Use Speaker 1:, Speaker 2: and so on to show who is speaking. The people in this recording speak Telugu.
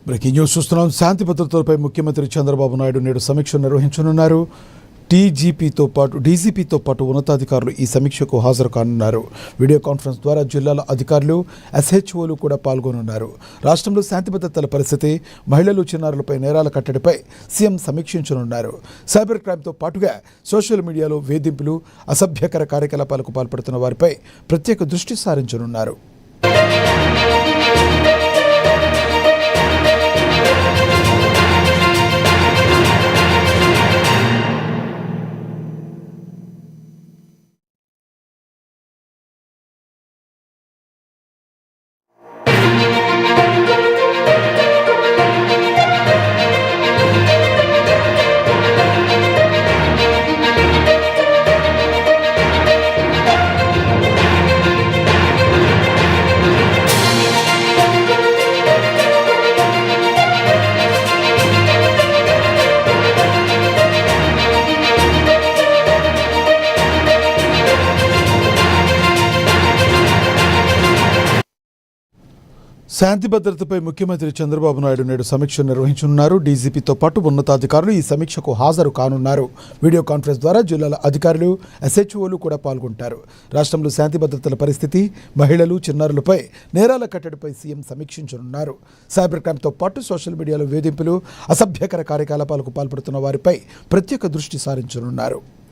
Speaker 1: బ్రేకింగ్ న్యూస్ చూస్తున్నాం. శాంతి భద్రతలపై ముఖ్యమంత్రి చంద్రబాబు నాయుడు నేడు సమీక్ష నిర్వహించనున్నారు. డీజీపీతో పాటు ఉన్నతాధికారులు ఈ సమీక్షకు హాజరు కానున్నారు. వీడియో కాన్ఫరెన్స్ ద్వారా జిల్లాల అధికారులు, ఎస్హెచ్ఓలు కూడా పాల్గొనున్నారు. రాష్ట్రంలో శాంతి భద్రతల పరిస్థితి, మహిళలు, చిన్నారులపై నేరాల కట్టడిపై సీఎం సమీక్షించనున్నారు. సైబర్ క్రైమ్తో పాటుగా సోషల్ మీడియాలో వేధింపులు, అసభ్యకర కార్యకలాపాలకు పాల్పడుతున్న వారిపై ప్రత్యేక దృష్టి సారించనున్నారు. శాంతి భద్రతపై ముఖ్యమంత్రి చంద్రబాబు నాయుడు నేడు సమీక్ష నిర్వహించనున్నారు. డీజీపీతో పాటు ఉన్నతాధికారులు ఈ సమీక్షకు హాజరు కానున్నారు. వీడియో కాన్ఫరెన్స్ ద్వారా జిల్లాల అధికారులు, ఎస్హెచ్ఓలు కూడా పాల్గొంటారు. రాష్ట్రంలో శాంతి భద్రతల పరిస్థితి, మహిళలు, చిన్నారులపై నేరాల కట్టడిపై సీఎం సమీక్షించనున్నారు. సైబర్ క్రైమ్తో పాటు సోషల్ మీడియాలో వేధింపులు, అసభ్యకర కార్యకలాపాలకు పాల్పడుతున్న వారిపై ప్రత్యేక దృష్టి సారించనున్నారు.